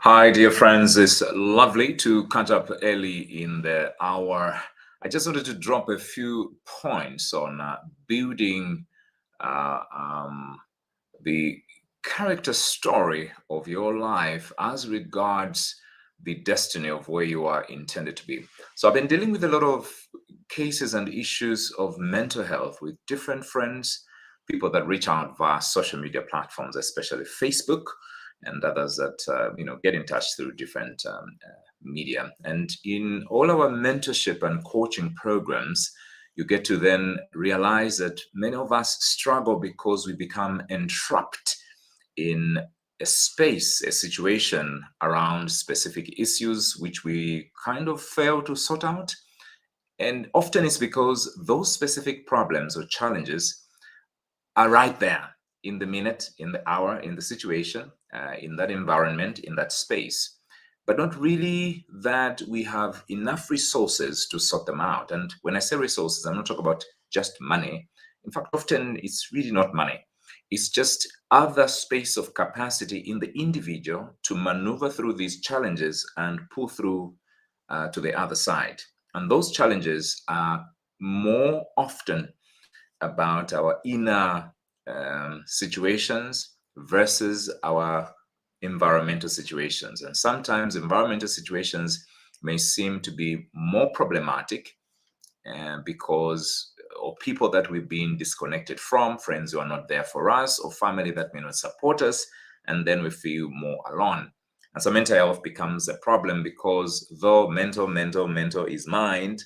Hi, dear friends. It's lovely to catch up early in the hour. I just wanted to drop a few points on building uh, um, the character story of your life as regards the destiny of where you are intended to be. So, I've been dealing with a lot of cases and issues of mental health with different friends, people that reach out via social media platforms, especially Facebook, and others that get in touch through different media. And in all our mentorship and coaching programs, you get to then realize that many of us struggle because we become entrapped in a space, a situation around specific issues which we kind of fail to sort out. And often it's because those specific problems or challenges are right there in the minute, in the hour, in the situation, in that environment, in that space, but not really that we have enough resources to sort them out. And when I say resources, I'm not talking about just money. In fact, often it's really not money. It's just other space of capacity in the individual to maneuver through these challenges and pull through to the other side. And those challenges are more often about our inner situations versus our environmental situations. And sometimes environmental situations may seem to be more problematic because or people that we've been disconnected from, friends who are not there for us, or family that may not support us, and then we feel more alone. And so mental health becomes a problem because though mental is mind,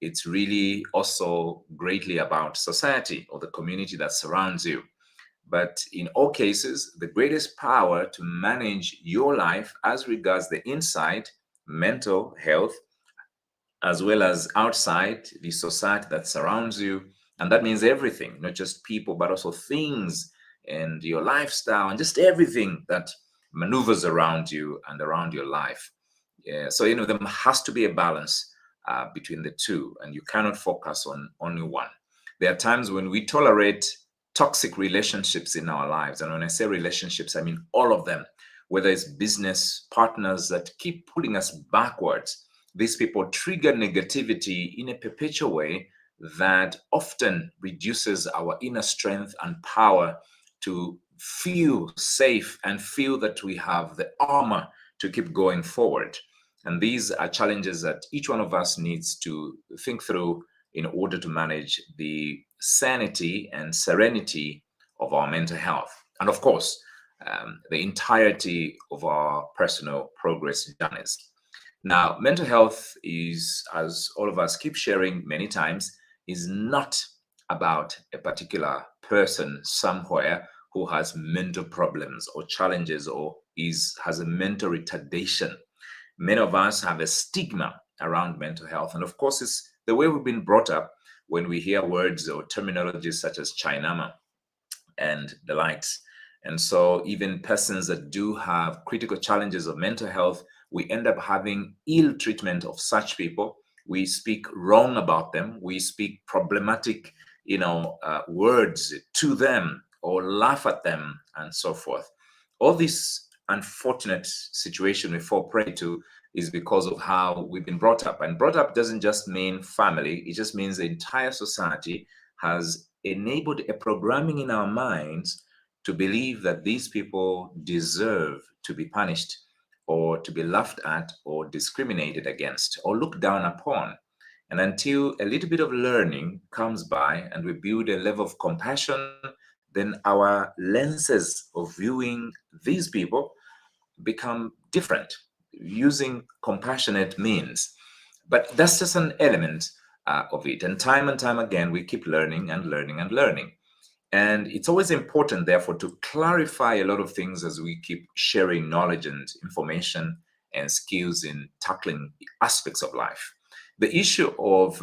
it's really also greatly about society or the community that surrounds you. But in all cases, the greatest power to manage your life as regards the inside, mental health, as well as outside the society that surrounds you. And that means everything, not just people, but also things and your lifestyle and just everything that maneuvers around you and around your life. Yeah, so, there has to be a balance between the two, and you cannot focus on only one. There are times when we tolerate toxic relationships in our lives. And when I say relationships, I mean all of them, whether it's business partners that keep pulling us backwards. These people trigger negativity in a perpetual way that often reduces our inner strength and power to feel safe and feel that we have the armor to keep going forward. And these are challenges that each one of us needs to think through in order to manage the sanity and serenity of our mental health. And of course, the entirety of our personal progress journeys. Now, mental health is, as all of us keep sharing many times, is not about a particular person somewhere who has mental problems or challenges or has a mental retardation. Many of us have a stigma around mental health. And of course, it's the way we've been brought up when we hear words or terminologies such as Chinama and the likes. And so even persons that do have critical challenges of mental health, we end up having ill treatment of such people. We speak wrong about them. We speak problematic, words to them or laugh at them and so forth. All this unfortunate situation we fall prey to is because of how we've been brought up. And brought up doesn't just mean family, it just means the entire society has enabled a programming in our minds to believe that these people deserve to be punished or to be laughed at or discriminated against or looked down upon. And until a little bit of learning comes by and we build a level of compassion, then our lenses of viewing these people become different using compassionate means. But that's just an element of it. And time again, we keep learning and learning and learning. And it's always important, therefore, to clarify a lot of things as we keep sharing knowledge and information and skills in tackling aspects of life. The issue of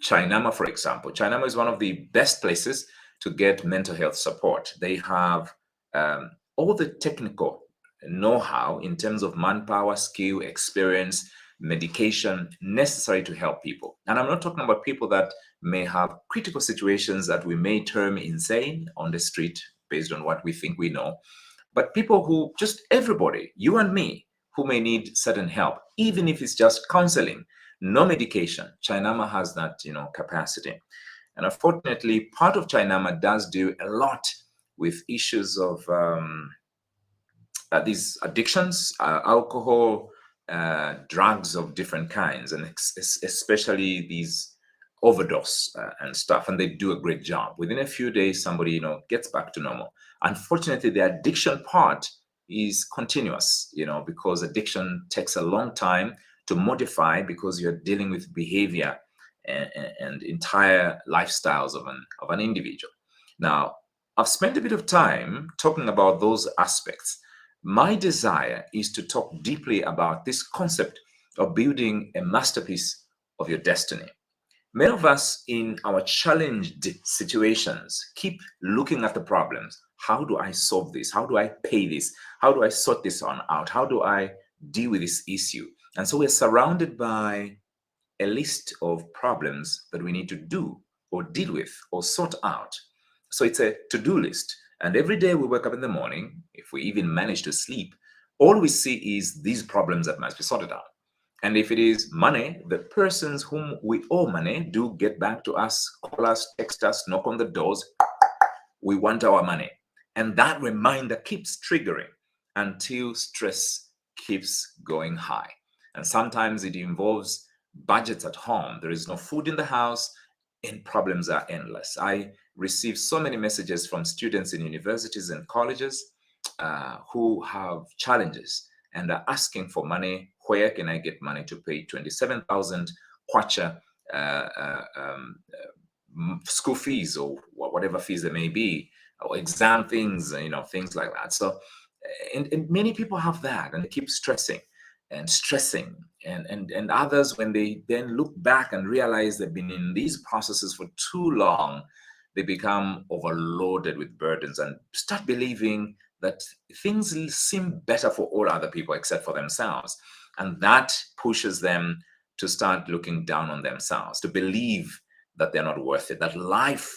Chinama, for example, Chinama is one of the best places to get mental health support. They have all the technical know-how in terms of manpower, skill, experience, medication necessary to help people. And I'm not talking about people that may have critical situations that we may term insane on the street based on what we think we know. but people who, just everybody, you and me, who may need certain help, even if it's just counseling, no medication. Chinama has that, capacity. And unfortunately, part of Chinama does do a lot with issues of these addictions, alcohol, drugs of different kinds, and especially these overdose and stuff. And they do a great job. Within a few days, somebody gets back to normal. Unfortunately, the addiction part is continuous, because addiction takes a long time to modify, because you're dealing with behavior and entire lifestyles of an individual. Now, I've spent a bit of time talking about those aspects. My desire is to talk deeply about this concept of building a masterpiece of your destiny. Many of us in our challenged situations keep looking at the problems. How do I solve this? How do I pay this? How do I sort this on out? How do I deal with this issue? And so we're surrounded by a list of problems that we need to do or deal with or sort out. So it's a to-do list. And every day we wake up in the morning, if we even manage to sleep, all we see is these problems that must be sorted out. And if it is money, the persons whom we owe money do get back to us, call us, text us, knock on the doors. We want our money. And that reminder keeps triggering until stress keeps going high. And sometimes it involves budgets at home. There is no food in the house and problems are endless. I receive so many messages from students in universities and colleges who have challenges and are asking for money. Where can I get money to pay 27,000 kwacha school fees or whatever fees there may be, or exam things, things like that. So, and many people have that, and they keep stressing and stressing, and others, when they then look back and realize they've been in these processes for too long, they become overloaded with burdens and start believing that things seem better for all other people except for themselves. And that pushes them to start looking down on themselves, to believe that they're not worth it, that life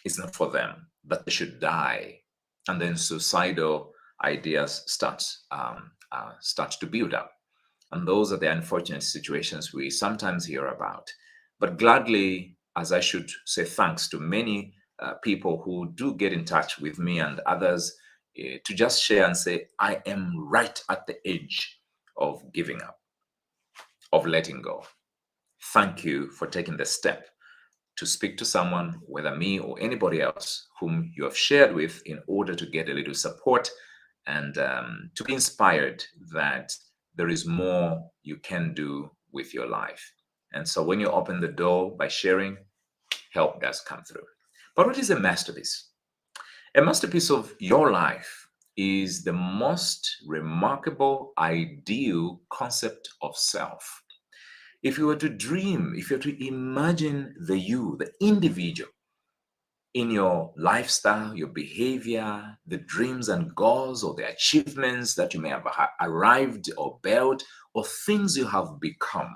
is not for them, that they should die. And then suicidal ideas start to build up. And those are the unfortunate situations we sometimes hear about. But gladly, as I should say, thanks to many people who do get in touch with me and others to just share and say, I am right at the edge of giving up, of letting go. Thank you for taking the step to speak to someone, whether me or anybody else whom you have shared with, in order to get a little support and to be inspired that there is more you can do with your life. And so when you open the door by sharing, help does come through. But what is a masterpiece? A masterpiece of your life is the most remarkable, ideal concept of self. If you were to dream, if you were to imagine the individual, in your lifestyle, your behavior, the dreams and goals or the achievements that you may have arrived or built, or things you have become,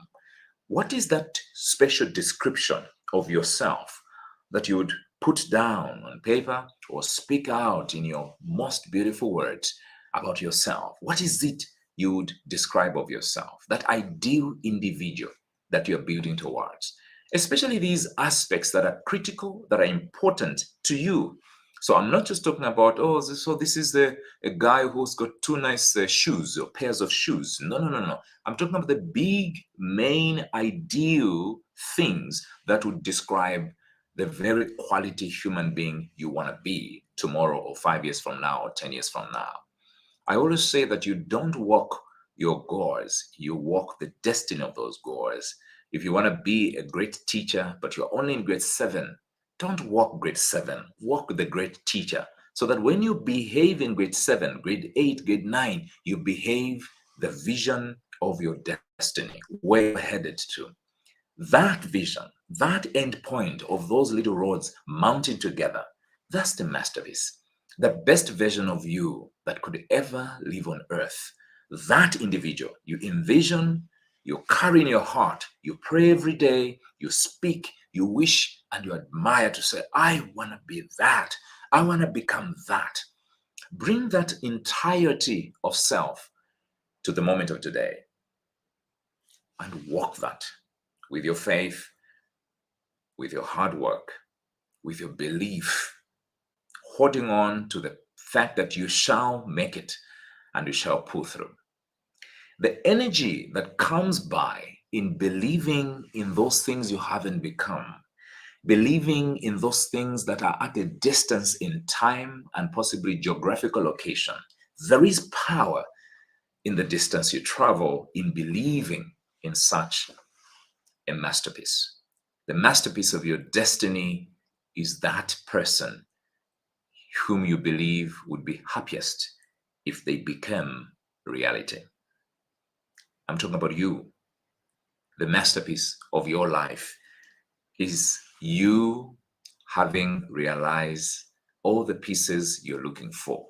what is that special description of yourself that you would put down on paper or speak out in your most beautiful words about yourself? What is it you would describe of yourself, that ideal individual that you're building towards? Especially these aspects that are critical, that are important to you. So I'm not just talking about, this is a guy who's got two nice shoes or pairs of shoes. No. I'm talking about the big, main, ideal things that would describe the very quality human being you want to be tomorrow or 5 years from now or 10 years from now. I always say that you don't walk your goals, you walk the destiny of those goals. If you want to be a great teacher, but you're only in grade 7, don't walk grade 7, walk the great teacher. So that when you behave in grade 7, grade 8, grade 9, you behave the vision of your destiny, where you're headed to. That vision, that end point of those little roads mounting together, that's the masterpiece. The best version of you that could ever live on earth. That individual you envision, you carry in your heart, you pray every day, you speak, you wish, and you admire to say, I want to be that. I want to become that. Bring that entirety of self to the moment of today and walk that with your faith, with your hard work, with your belief, holding on to the fact that you shall make it and you shall pull through. The energy that comes by in believing in those things you haven't become, believing in those things that are at a distance in time and possibly geographical location. There is power in the distance you travel in believing in such a masterpiece. The masterpiece of your destiny is that person whom you believe would be happiest if they become reality. I'm talking about you. The masterpiece of your life is you having realized all the pieces you're looking for.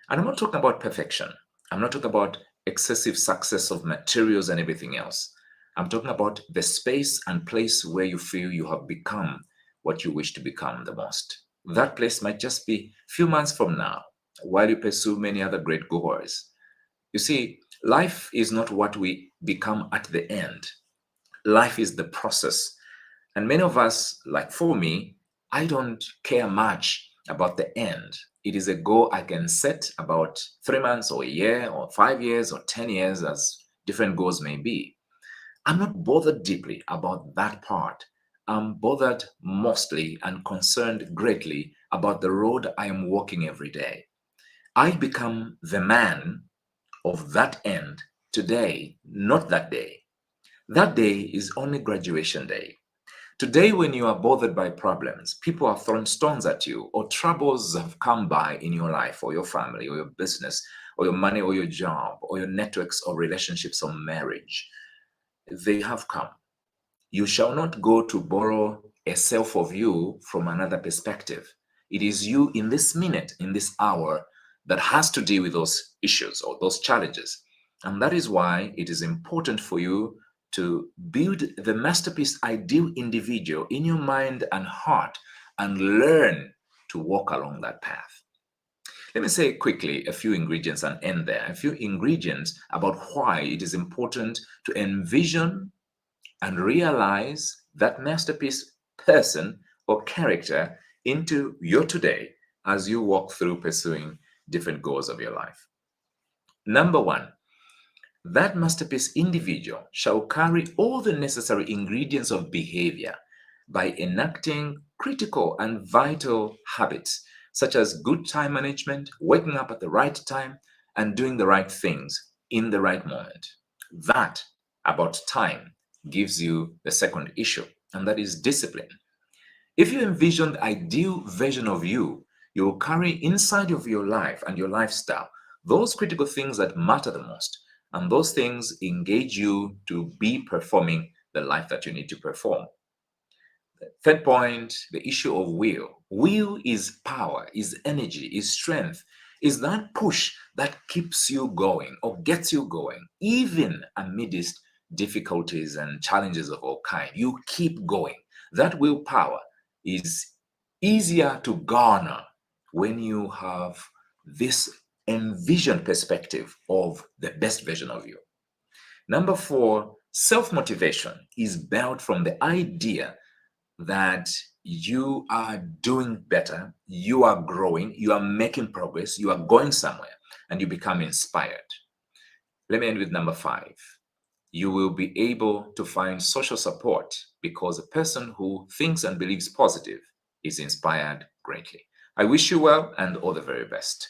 And I'm not talking about perfection. I'm not talking about excessive success of materials and everything else. I'm talking about the space and place where you feel you have become what you wish to become the most. That place might just be a few months from now while you pursue many other great goals. You see, life is not what we become at the end. Life is the process. And many of us, like for me, I don't care much about the end. It is a goal I can set about 3 months or a year or 5 years or 10 years, as different goals may be. I'm not bothered deeply about that part. I'm bothered mostly and concerned greatly about the road I am walking every day. I become the man of that end today, not that day. That day is only graduation day. Today, when you are bothered by problems, people have thrown stones at you, or troubles have come by in your life, or your family, or your business, or your money, or your job, or your networks, or relationships, or marriage, they have come. You shall not go to borrow a self of you from another perspective. It is you in this minute, in this hour, that has to deal with those issues or those challenges. And that is why it is important for you to build the masterpiece ideal individual in your mind and heart and learn to walk along that path. Let me say quickly a few ingredients and end there. A few ingredients about why it is important to envision and realize that masterpiece person or character into your today as you walk through pursuing different goals of your life. Number one, that masterpiece individual shall carry all the necessary ingredients of behavior by enacting critical and vital habits such as good time management, waking up at the right time, and doing the right things in the right moment. That about time gives you the second issue, and that is discipline. If you envision the ideal version of you, you will carry inside of your life and your lifestyle those critical things that matter the most. And those things engage you to be performing the life that you need to perform. Third point, the issue of will. Will is power, is energy, is strength, is that push that keeps you going or gets you going, even amidst difficulties and challenges of all kind. You keep going. That willpower is easier to garner when you have this envisioned perspective of the best version of you. Number four, self-motivation is built from the idea that you are doing better, you are growing, you are making progress, you are going somewhere, and you become inspired. Let me end with number five. You will be able to find social support because a person who thinks and believes positive is inspired greatly. I wish you well and all the very best.